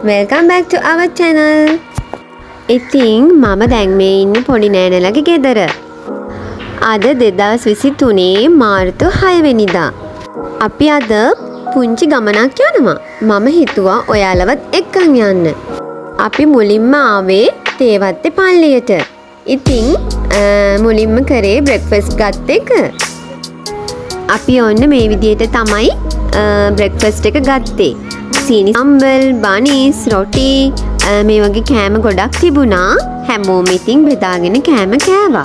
Welcome back to our channel. ඉතින් මම දැන් මේ ඉන්නේ පොඩි නෑනලගේ ගෙදර. අද 2023 මාර්තු 6 වෙනිදා. අපි අද පුංචි ගමනක් යනවා. මම හිතුවා ඔයාලවත් එක්කන් යන්න. අපි මුලින්ම ආවේ තේවත්තේ පල්ලියට. ඉතින් මුලින්ම කරේ බ්‍රෙක්ෆාස්ට් ගත්ත එක. අපි ඔන්න මේ විදිහට තමයි බ්‍රෙක්ෆාස්ට් එක ගත්තේ. සීනි සම්බල්, බනිස්, රොටි මේ වගේ කෑම ගොඩක් තිබුණා. හැමෝම ඉතින් බෙදාගෙන කෑම කෑවා.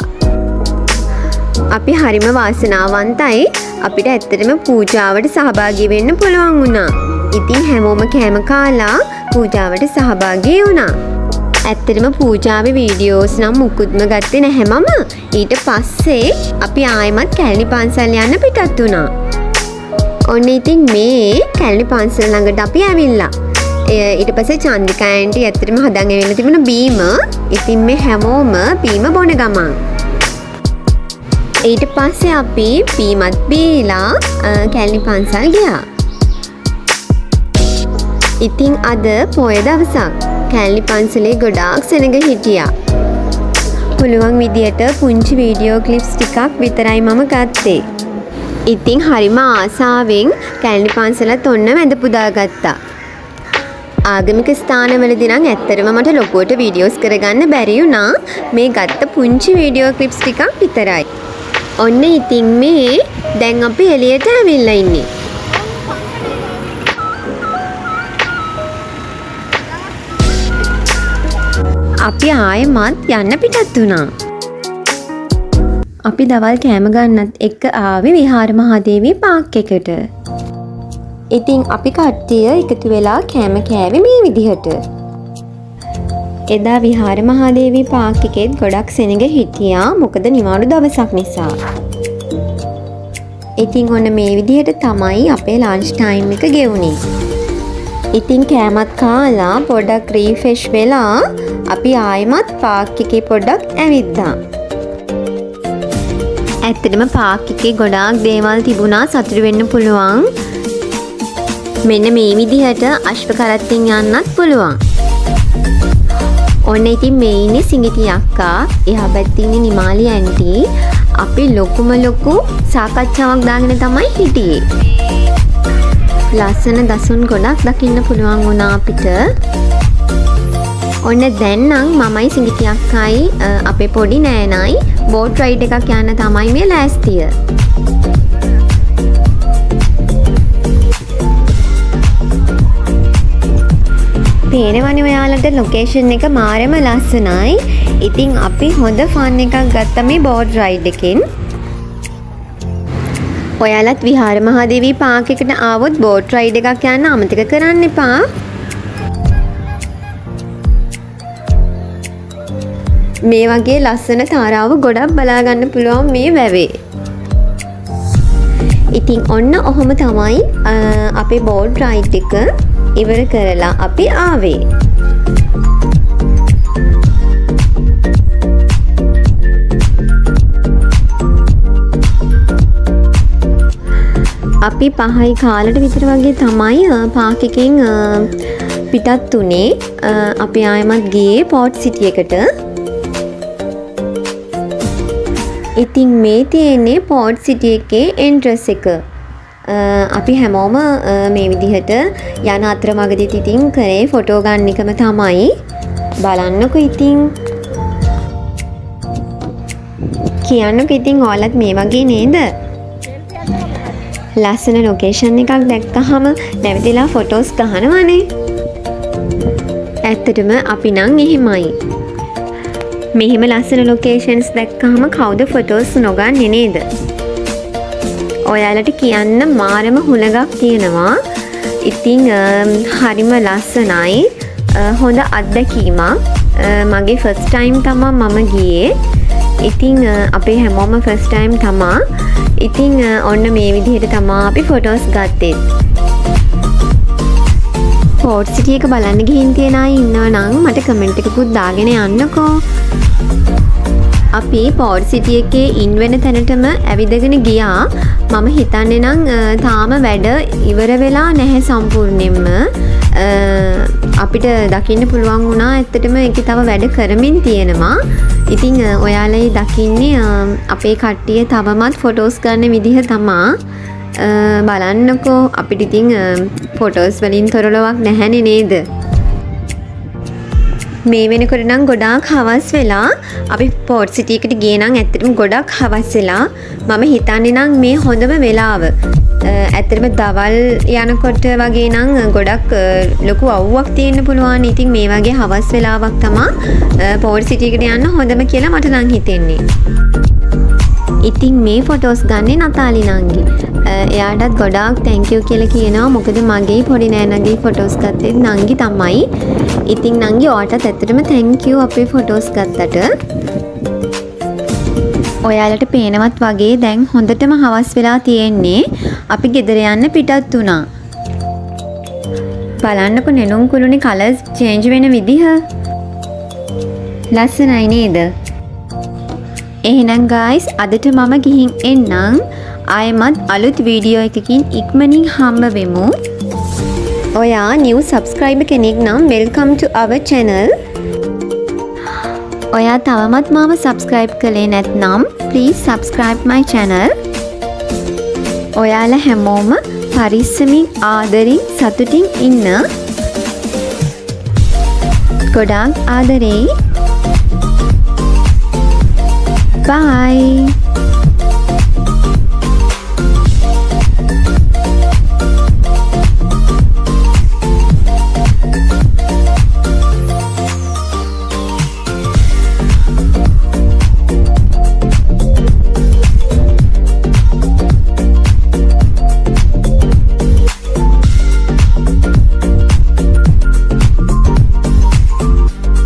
අපි හරිම වාසනාවන්තයි. අපිට ඇත්තටම පූජාවට සහභාගී වෙන්න පුළුවන් වුණා. ඉතින් හැමෝම කෑම කාලා පූජාවට සහභාගී වුණා. ඇත්තටම පූජාවේ වීඩියෝස් නම් මුකුත්ම ගත්තේ නැහැ මම. ඊට පස්සේ අපි ආයෙමත් කැලණි පන්සල් යන්න පිටත් වුණා. ඔන්න ඉතින් මේ කැලණි පන්සල ළඟට අපි ඇවිල්ලා. ඊට පස්සේ චන්ද්‍රිකා ආන්ටි ඇත්තටම හදන් ඇවිල්ලා තිබුණ බීම. ඉතින් මේ හැමෝම බීම බොන ගමන්. ඊට පස්සේ අපි බීමත් බීලා කැලණි පන්සල් ගියා. ඉතින් අද පොය දවසක්. කැලණි පන්සලේ ගොඩාක් සෙනඟ හිටියා. පුළුවන් විදියට පුංචි වීඩියෝ ක්ලිප්ස් ටිකක් විතරයි මම ගත්තේ. ඉතින් හරිම ආසාවෙන් කැලණි පන්සලත් ඔන්න වැඳ පුදාගත්තා. ආගමික ස්ථානවලදී නම් ඇත්තටම මට ලොකුවට වීඩියෝස් කරගන්න බැරි වුණා. මේ ගත්ත පුංචි වීඩියෝ ක්ලිප්ස් ටිකක් විතරයි. ඔන්න ඉතින් මේ දැන් අපි එළියට ඇවිල්ලා ඉන්නේ. අපි ආයෙමත් යන්න පිටත් වුණා. අපි දවල් කෑම ගන්නත් එක්ක ආවේ විහාර මහදේවී පාක් එකට. ඉතින් අපි කට්ටිය එකතු වෙලා කෑම කෑවේ මේ විදිහට. එදා විහාර මහදේවී පාක් එකෙත් ගොඩක් සෙනඟ හිටියා. මොකද නිවාඩු දවසක් නිසා. ඉතින් ඔන්න මේ විදිහට තමයි අපේ ලන්ච් ටයිම් එක ගෙවුනේ. ඉතින් කෑමත් කාලා පොඩ්ඩක් රීෆ්‍රෙෂ් වෙලා අපි ආයෙමත් පාක් එකේ පොඩ්ඩක් ඇවිද්දා. ඇත්තටම පාක් එකේ ගොඩාක් දේවල් තිබුණා සතුටු වෙන්න පුළුවන්. මෙන්න මේ විදිහට අශ්ව කරත්තෙන් යන්නත් පුළුවන්. ඔන්න ඉතින් මේ ඉන්නේ සිඟිති අක්කා, එහා පැත්තේ ඉන්නේ නිමාලි ඇන්ටි. අපි ලොකුම ලොකු සාකච්ඡාවක් දාගෙන තමයි හිටියේ. ලස්සන දසුන් ගොඩක් දකින්න පුළුවන් වුණා අපිට. ඔන්න දැන් නම් මමයි සිඟිති අක්කයි අපේ පොඩි නෑනයි බෝට් රයිඩ් එකක් යන්න තමයි මේ ලෑස්තිය. පේනවනේ ඔයාලට ලොකේෂන් එක මාරෙම ලස්සනයි. ඉතින් අපි හොඳ ෆන් එකක් ගත්තා මේ බෝට් රයිඩ් එකෙන්. ඔයාලත් විහාර මහදේවී පාක් එකට ආවොත් බෝට් රයිඩ් එකක් යන්න අමතක කරන්න එපා. මේ වගේ ලස්සන තාරාව ගොඩක් බලා ගන්න පුළුවන් මේ වැවේ. ඉතින් ඔන්න ඔහොම තමයි අපේ බෝට් රයිඩ් එක ඉවර කරලා අපි ආවේ. අපි 5යි කාලට විතර වගේ තමයි පාක් එකෙන් පිටත් උනේ. අපි ආයෙමත් ගියේ පෝට් සිටි එකට. ඉතින් මේ තියෙන්නේ පෝට් සිටි එකේ එන්ට්‍රස් එක. අපි හැමෝම මේ විදිහට යන අතරමඟදී ඉතින් කරේ ෆොටෝ ගන්න එකම තමයි. බලන්නකො ඉතින්. කියන්නකො ඉතින් ඔයාලත් මේ වගේ නේද? ලස්සන ලොකේෂන් එකක් දැක්කහම නැවතිලා ෆොටෝස් ගහනවනේ. ඇත්තටම අපි නම් එහෙමයි. මෙහෙම ලස්සන ලොකේෂන්ස් දැක්කහම කවුද ෆොටෝස් නොගන්නේ නේද? ඔයාලට කියන්න මාරම හුලඟක් තියෙනවා. ඉතින් හරිම ලස්සනයි. හොඳ අත්දැකීමක්. මගේ ෆස්ට් ටයිම් තමයි මම ගියේ. ඉතින් අපේ හැමෝම ෆස්ට් ටයිම් තමා. ඉතින් ඔන්න මේ විදිහට තමා අපි ෆොටෝස් ගත්තේ. පෝට් සිටි එක බලන්න ගිහින් තියන අය ඉන්නවා නම් මට කමෙන්ට් එකකුත් දාගෙන යන්නකෝ. අපි පෝට් සිටි එකේ ඉන් වෙන තැනටම ඇවිදගෙන ගියා. මම හිතන්නේ නම් තාම වැඩ ඉවර වෙලා නැහැ සම්පූර්ණයෙන්ම. අපිට දකින්න පුළුවන් වුණා ඇත්තටම ඒකේ තව වැඩ කරමින් තියෙනවා. ඉතින් ඔයාලයි දකින්නේ අපේ කට්ටිය තවමත් ෆොටෝස් ගන්න විදිහ තමා. බලන්නකෝ අපිට ඉතින් ෆොටෝස් වලින් තොරලවක් නැහැනේ නේද? මේ වෙනකොට නම් ගොඩාක් හවස් වෙලා අපි පෝට් සිටි එකට ගියේ නම් ඇත්තටම ගොඩක් හවස් වෙලා මම හිතන්නේ නම් මේ හොඳම වෙලාව. ඇත්තටම දවල් යනකොට වගේ නම් ගොඩක් ලොකු අවුවක් තියෙන්න පුළුවන්. ඉතින් මේ වගේ හවස් වෙලාවක් තමයි පෝට් සිටි එකට යන්න හොඳම කියලා මට නම් හිතෙන්නේ. ඉතින් මේ ෆොටෝස් ගන්නේ නතාලි නංගි. එයාටත් ගොඩාක් thank you කියලා කියනවා. මොකද මගේ පොඩි නෑනගේ ෆොටෝස් ගත්තේ නංගි තමයි. ඉතින් නංගි ඔයාටත් ඇත්තටම thank you අපේ ෆොටෝස් ගත්තට. ඔයාලට පේනවත් වගේ දැන් හොඳටම හවස් වෙලා තියෙන්නේ. අපි ගෙදර යන්න පිටත් වුණා. බලන්නකො නෙළුම් කුළුනේ කලර්ස් චේන්ජ් වෙන විදිහ. ලස්සනයි නේද? එහෙනම් guys අදට මම ගිහින් එන්නම්. ආයෙමත් අලුත් වීඩියෝ එකකින් ඉක්මනින් හම්බ වෙමු. ඔයා new subscriber කෙනෙක් නම් welcome to our channel. ඔයා තවමත් මාව subscribe කළේ නැත්නම් please subscribe my channel. ඔයාලා හැමෝම පරිස්සමින් ආදරින් සතුටින් ඉන්න. ගොඩාක් ආදරෙයි. Bye.